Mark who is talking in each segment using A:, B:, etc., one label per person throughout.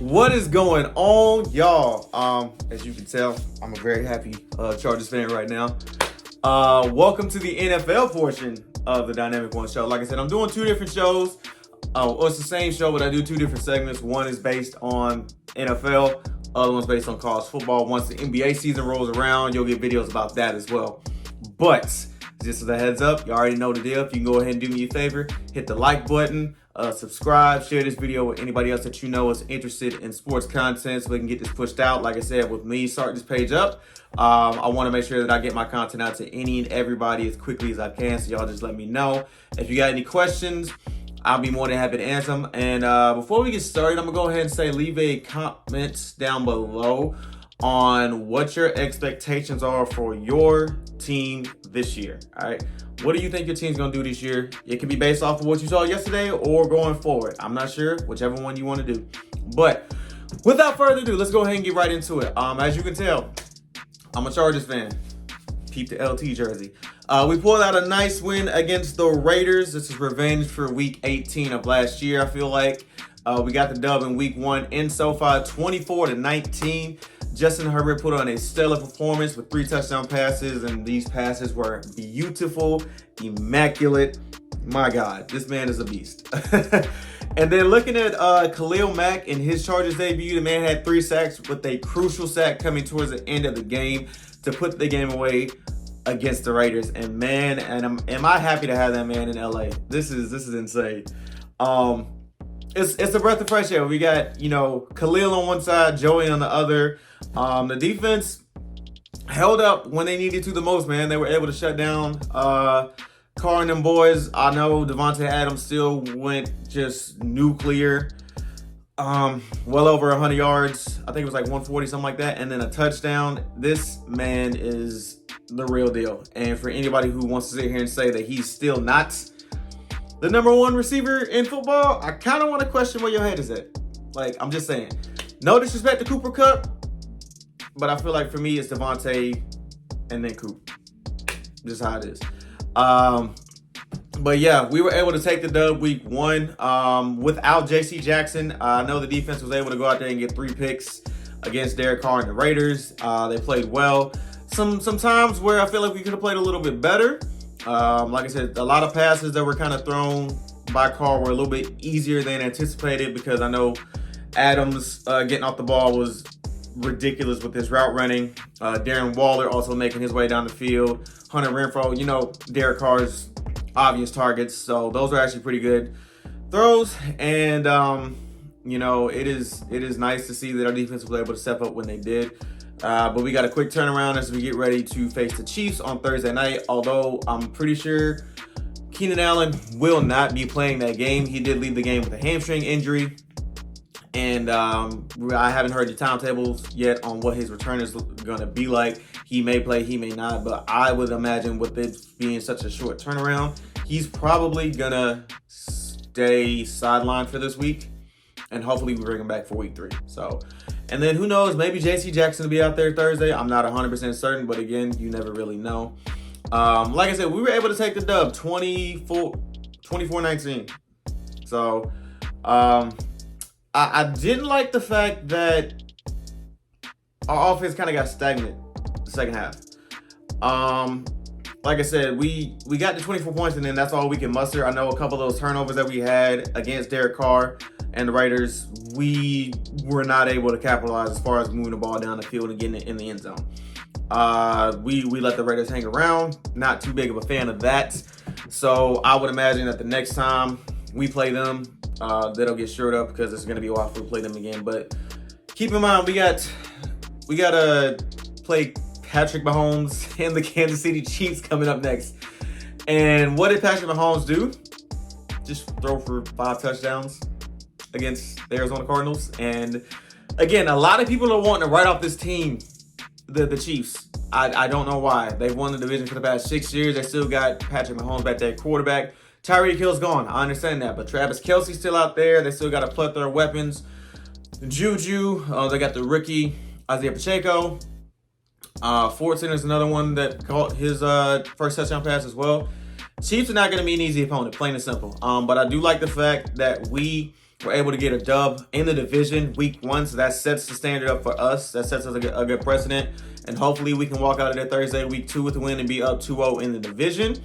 A: What is going on, y'all? As you can tell, I'm a very happy Chargers fan right now. Welcome to the NFL portion of the Dynamic One Show. Like I said, I'm doing two different shows. It's the same show, but I do two different segments. One is based on NFL, other one's based on college football. Once the NBA season rolls around, you'll get videos about that as well. But just as a heads up, you already know the deal. If you can go ahead and do me a favor, hit the like button, subscribe, share this video with anybody else that you know is interested in sports content so we can get this pushed out. Like I said, with me starting this page up, I want to make sure that I get my content out to any and everybody as quickly as I can. So y'all just let me know. If you got any questions, I'll be more than happy to answer them. And before we get started, I'm going to go ahead and say leave a comment down below on what your expectations are for your team this year. All right. What do you think your team's going to do this year? It can be based off of what you saw yesterday or going forward. I'm not sure, whichever one you want to do. But without further ado, let's go ahead and get right into it. As you can tell, I'm a Chargers fan. Keep the LT jersey. We pulled out a nice win against the Raiders. This is revenge for week 18 of last year, I feel like. We got the dub in week 1 in SoFi, 24-19. Justin Herbert put on a stellar performance with 3 touchdown passes, and these passes were beautiful, immaculate. My God, this man is a beast. And then looking at Khalil Mack in his Chargers debut, the man had 3 sacks with a crucial sack coming towards the end of the game to put the game away against the Raiders. And man, am I happy to have that man in LA. This is insane. It's a breath of fresh air. We got, Khalil on one side, Joey on the other. The defense held up when they needed to the most, man. They were able to shut down Carr and them boys. I know Devontae Adams still went just nuclear. Well over 100 yards. I think it was like 140, something like that. And then a touchdown. This man is the real deal. And for anybody who wants to sit here and say that he's still not the number 1 receiver in football, I kind of want to question where your head is at. Like, I'm just saying. No disrespect to Cooper Kupp, but I feel like for me, it's Devontae and then Coop. Just how it is. But yeah, we were able to take the dub week 1 without J.C. Jackson. I know the defense was able to go out there and get 3 picks against Derek Carr and the Raiders. They played well. Some times where I feel like we could have played a little bit better. Like I said, a lot of passes that were kind of thrown by Carr were a little bit easier than anticipated because I know Adams getting off the ball was ridiculous with his route running. Darren Waller also making his way down the field. Hunter Renfrow, Derek Carr's obvious targets. So those are actually pretty good throws. And, it is nice to see that our defense was able to step up when they did. But we got a quick turnaround as we get ready to face the Chiefs on Thursday night. Although I'm pretty sure Keenan Allen will not be playing that game. He did leave the game with a hamstring injury. And I haven't heard the timetables yet on what his return is going to be like. He may play, he may not. But I would imagine with it being such a short turnaround, he's probably going to stay sidelined for this week. And hopefully we bring him back for week 3. So, and then who knows, maybe J.C. Jackson will be out there Thursday. I'm not 100% certain, but again, you never really know. Like I said, we were able to take the dub 24-19. So, I didn't like the fact that our offense kind of got stagnant the second half. Like I said, we got to 24 points, and then that's all we can muster. I know a couple of those turnovers that we had against Derek Carr and the Raiders, we were not able to capitalize as far as moving the ball down the field and getting it in the end zone. We let the Raiders hang around. Not too big of a fan of that. So I would imagine that the next time we play them, that'll get shored up because it's going to be a while before we play them again. But keep in mind, we got to play Patrick Mahomes and the Kansas City Chiefs coming up next. And what did Patrick Mahomes do? Just throw for 5 touchdowns against the Arizona Cardinals. And again, a lot of people are wanting to write off this team, the Chiefs. I don't know why. They've won the division for the past 6 years. They still got Patrick Mahomes back there at quarterback. Tyreek Hill's gone. I understand that. But Travis Kelce's still out there. They still got a plethora of weapons. Juju. They got the rookie Isaiah Pacheco. Fortson is another one that caught his first touchdown pass as well. Chiefs are not going to be an easy opponent, plain and simple. But I do like the fact that we We're able to get a dub in the division week 1, so that sets the standard up for us. That sets us a good precedent, and hopefully we can walk out of there Thursday, week 2 with a win and be up 2-0 in the division.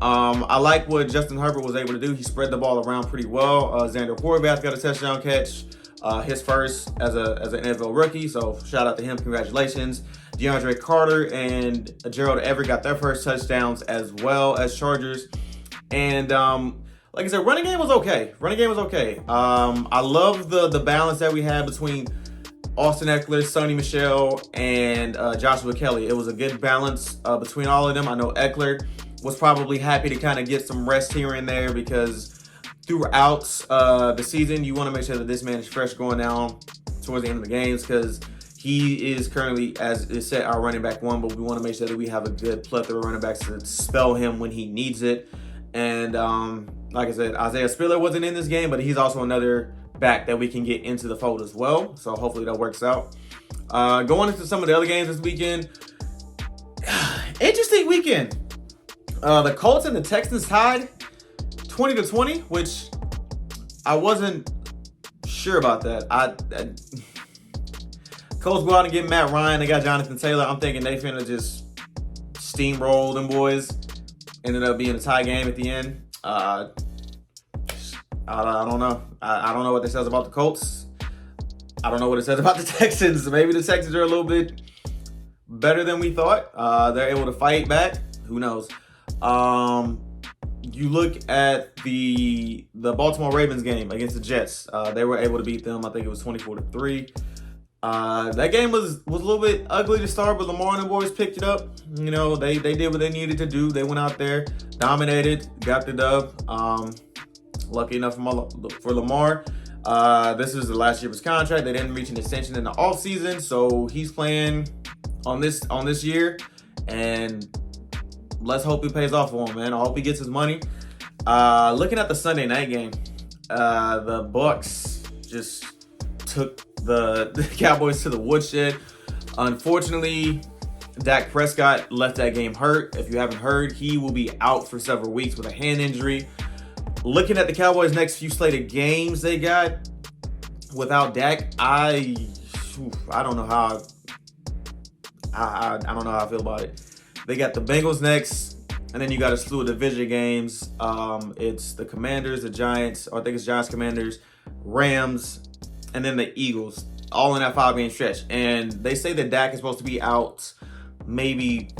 A: I like what Justin Herbert was able to do. He spread the ball around pretty well. Xander Horvath got a touchdown catch, his first as an NFL rookie, so shout out to him. Congratulations. DeAndre Carter and Gerald Everett got their first touchdowns as well as Chargers. And like I said, running game was okay. I love the balance that we had between Austin Eckler, Sony Michel, and Joshua Kelly. It was a good balance between all of them. I know Eckler was probably happy to kind of get some rest here and there, because throughout the season, you want to make sure that this man is fresh going down towards the end of the games, because he is currently, as it said, our running back 1, but we want to make sure that we have a good plethora of running backs to spell him when he needs it. And like I said, Isaiah Spiller wasn't in this game, but he's also another back that we can get into the fold as well. So hopefully that works out. Going into some of the other games this weekend, interesting weekend. The Colts and the Texans tied 20-20, which I wasn't sure about that. Colts go out and get Matt Ryan. They got Jonathan Taylor. I'm thinking they finna just steamroll them boys. Ended up being a tie game at the end. I don't know. I don't know what this says about the Colts. I don't know what it says about the Texans. Maybe the Texans are a little bit better than we thought. They're able to fight back. Who knows? You look at the Baltimore Ravens game against the Jets. They were able to beat them. I think it was 24-3. That game was a little bit ugly to start, but Lamar and the boys picked it up. You know, they did what they needed to do. They went out there, dominated, got the dub. Lucky enough for Lamar. This is the last year of his contract. They didn't reach an extension in the offseason, so he's playing on this year, and let's hope it pays off for him, man. I hope he gets his money. Looking at the Sunday night game, the Bucks just took the Cowboys to the woodshed. Unfortunately, Dak Prescott left that game hurt. If you haven't heard, he will be out for several weeks with a hand injury. Looking at the Cowboys' next few slated games they got without Dak, I don't know how I don't know how I feel about it. They got the Bengals next, and then you got a slew of division games. It's the Commanders, the Giants, or I think it's Giants, Commanders, Rams, and then the Eagles, all in that 5-game stretch. And they say that Dak is supposed to be out maybe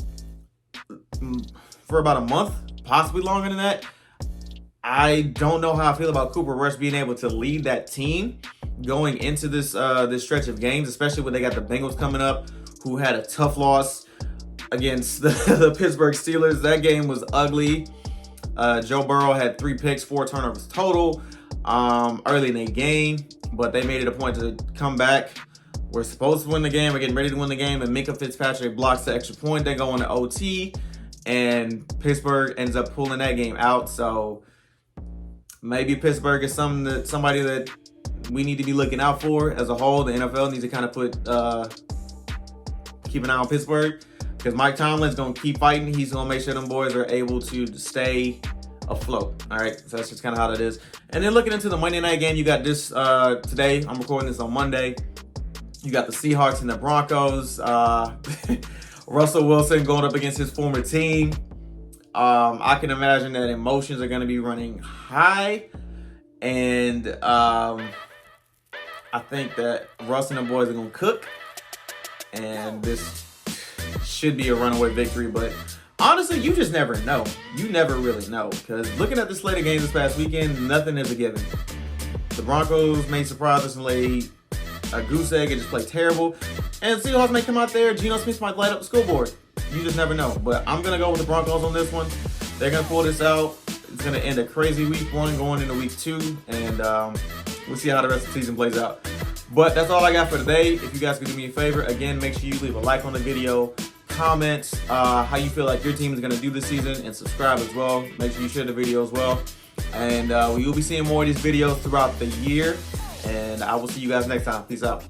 A: for about a month, possibly longer than that. I don't know how I feel about Cooper Rush being able to lead that team going into this stretch of games, especially when they got the Bengals coming up, who had a tough loss against the Pittsburgh Steelers. That game was ugly. Joe Burrow had 3 picks, 4 turnovers total early in the game, but they made it a point to come back. We're supposed to win the game. We're getting ready to win the game, and Minkah Fitzpatrick blocks the extra point. They go into OT, and Pittsburgh ends up pulling that game out. So maybe Pittsburgh is somebody that we need to be looking out for as a whole. The NFL needs to kind of keep an eye on Pittsburgh, because Mike Tomlin's going to keep fighting. He's going to make sure them boys are able to stay afloat. All right, so that's just kind of how that is. And then looking into the Monday night game, you got this today. I'm recording this on Monday. You got the Seahawks and the Broncos. Russell Wilson going up against his former team. I can imagine that emotions are going to be running high. And I think that Russ and the boys are going to cook. And this should be a runaway victory. But honestly, you just never know. You never really know. Because looking at the slate of games this past weekend, nothing is a given. The Broncos may surprise us and lay a goose egg and just play terrible. And the Seahawks may come out there. Geno Smith might light up the scoreboard. You just never know. But I'm going to go with the Broncos on this one. They're going to pull this out. It's going to end a crazy week 1 going into week 2. And we'll see how the rest of the season plays out. But that's all I got for today. If you guys could do me a favor, again, make sure you leave a like on the video. Comment how you feel like your team is going to do this season. And subscribe as well. Make sure you share the video as well. And we will be seeing more of these videos throughout the year. And I will see you guys next time. Peace out.